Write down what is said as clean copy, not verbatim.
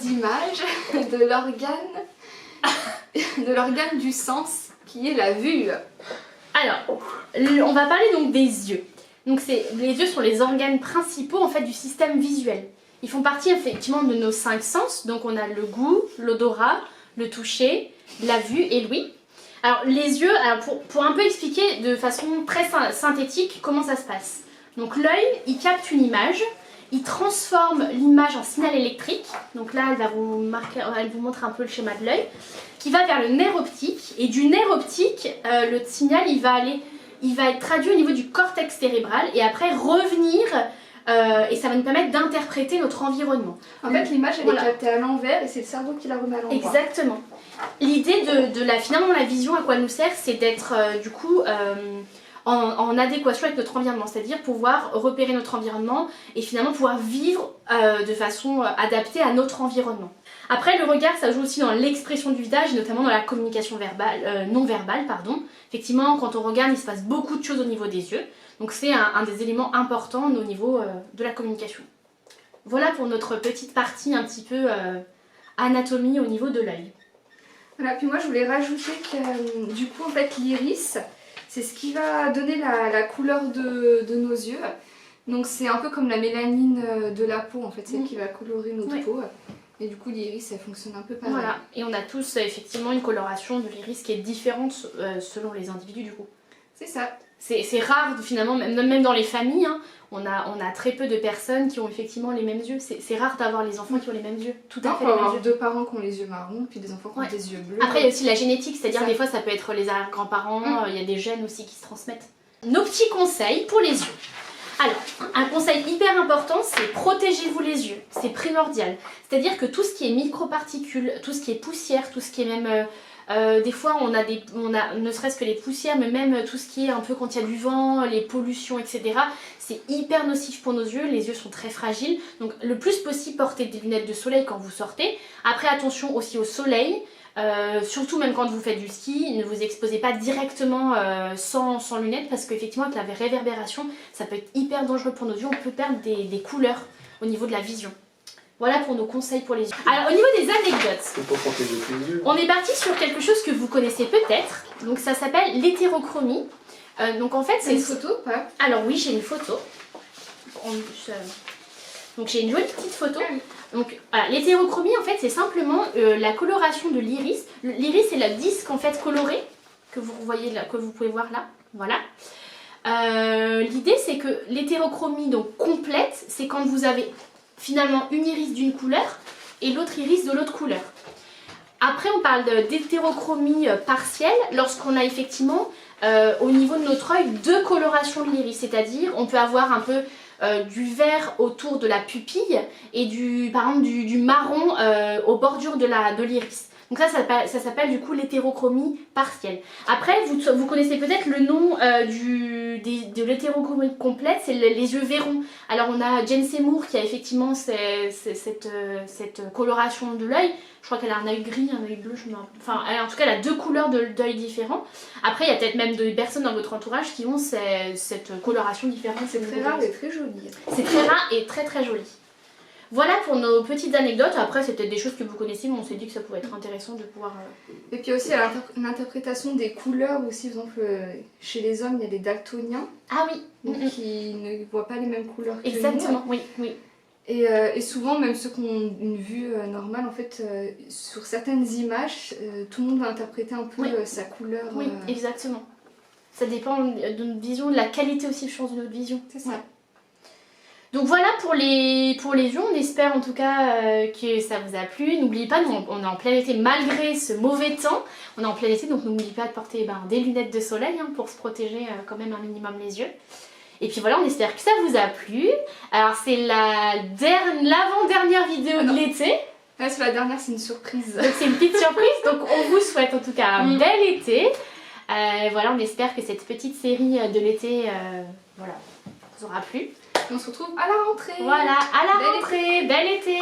d'image de l'organe du sens qui est la vue. Alors, on va parler donc des yeux. Donc les yeux sont les organes principaux en fait du système visuel. Ils font partie effectivement de nos 5 sens. Donc on a le goût, l'odorat, le toucher, la vue et l'ouïe. Alors les yeux, pour un peu expliquer de façon très synthétique comment ça se passe. Donc l'œil, il capte une image, il transforme l'image en signal électrique. Donc là, elle vous montre un peu le schéma de l'œil, qui va vers le nerf optique. Et du nerf optique, le signal, il va être traduit au niveau du cortex cérébral et après revenir, et ça va nous permettre d'interpréter notre environnement. En fait, l'image, elle est captée à l'envers et c'est le cerveau qui la remet à l'endroit. Exactement. L'idée finalement, la vision, à quoi elle nous sert, c'est d'être du coup en adéquation avec notre environnement, c'est-à-dire pouvoir repérer notre environnement et finalement pouvoir vivre de façon adaptée à notre environnement. Après, le regard, ça joue aussi dans l'expression du visage, notamment dans la communication verbale, non verbale, pardon. Effectivement, quand on regarde, il se passe beaucoup de choses au niveau des yeux. Donc c'est un des éléments importants au niveau de la communication. Voilà pour notre petite partie un petit peu anatomie au niveau de l'œil. Voilà, puis moi je voulais rajouter que du coup en fait l'iris, c'est ce qui va donner la couleur de nos yeux. Donc c'est un peu comme la mélanine de la peau en fait, c'est elle qui va colorer notre peau. Et du coup l'iris elle fonctionne un peu pareil. Voilà, et on a tous effectivement une coloration de l'iris qui est différente selon les individus du coup. C'est ça. C'est rare finalement, même dans les familles, hein, on a très peu de personnes qui ont effectivement les mêmes yeux. C'est rare d'avoir les enfants qui ont les mêmes yeux. Tout à fait les mêmes yeux. Deux parents qui ont les yeux marrons, puis des enfants qui ont des yeux bleus. Après il y a aussi la génétique, c'est-à-dire des fois ça peut être les arrière-grands-parents, il y a des gènes aussi qui se transmettent. Nos petits conseils pour les yeux. Alors, un conseil hyper important, c'est protégez-vous les yeux, c'est primordial. C'est-à-dire que tout ce qui est microparticules, tout ce qui est poussière, tout ce qui est même... des fois on a ne serait-ce que les poussières, mais même tout ce qui est un peu quand il y a du vent, les pollutions, etc. C'est hyper nocif pour nos yeux, les yeux sont très fragiles. Donc le plus possible, portez des lunettes de soleil quand vous sortez. Après attention aussi au soleil. Surtout même quand vous faites du ski, ne vous exposez pas directement sans lunettes parce qu'effectivement avec la réverbération ça peut être hyper dangereux pour nos yeux, on peut perdre des couleurs au niveau de la vision. Voilà pour nos conseils pour les yeux. Alors au niveau des anecdotes, on est parti sur quelque chose que vous connaissez peut-être, donc ça s'appelle l'hétérochromie. Donc en fait c'est une photo ou pas? Alors oui, j'ai une photo. Donc j'ai une jolie petite photo. Donc voilà, l'hétérochromie en fait c'est simplement la coloration de l'iris. L'iris c'est le disque en fait coloré que vous voyez là, que vous pouvez voir là. Voilà. L'idée c'est que l'hétérochromie donc complète, c'est quand vous avez finalement une iris d'une couleur et l'autre iris de l'autre couleur. Après on parle d'hétérochromie partielle lorsqu'on a effectivement au niveau de notre œil deux colorations de l'iris, c'est-à-dire on peut avoir un peu du vert autour de la pupille et par exemple du marron aux bordures de l'iris. Donc ça s'appelle du coup l'hétérochromie partielle. Après vous connaissez peut-être le nom de l'hétérochromie complète, c'est les yeux verrons. Alors on a Jane Seymour qui a effectivement cette coloration de l'œil. Je crois qu'elle a un œil gris, un œil bleu, enfin en tout cas elle a deux couleurs d'œil différents. Après il y a peut-être même des personnes dans votre entourage qui ont cette coloration différente. C'est très rare et très joli. C'est très rare et très très joli. Voilà pour nos petites anecdotes. Après c'est peut-être des choses que vous connaissez mais on s'est dit que ça pouvait être intéressant de pouvoir... Et puis aussi l'interprétation des couleurs aussi, par exemple chez les hommes il y a des daltoniens. Ah oui. Donc qui ne voient pas les mêmes couleurs que exactement, nous. oui. Et souvent, même ceux qui ont une vue normale, en fait, sur certaines images, tout le monde va interpréter un peu sa couleur. Oui, exactement. Ça dépend de notre vision, de la qualité aussi, je pense, de notre vision. C'est ça. Ouais. Donc voilà pour les yeux, on espère en tout cas que ça vous a plu. N'oubliez pas, nous on est en plein été malgré ce mauvais temps. On est en plein été, donc n'oubliez pas de porter des lunettes de soleil pour se protéger quand même un minimum les yeux. Et puis voilà, on espère que ça vous a plu. Alors c'est l'avant-dernière vidéo de l'été. Ouais, c'est la dernière, c'est une surprise. Donc c'est une petite surprise, donc on vous souhaite en tout cas un bel été. Voilà, on espère que cette petite série de l'été vous aura plu. On se retrouve à la rentrée. Voilà, à la rentrée, bel été.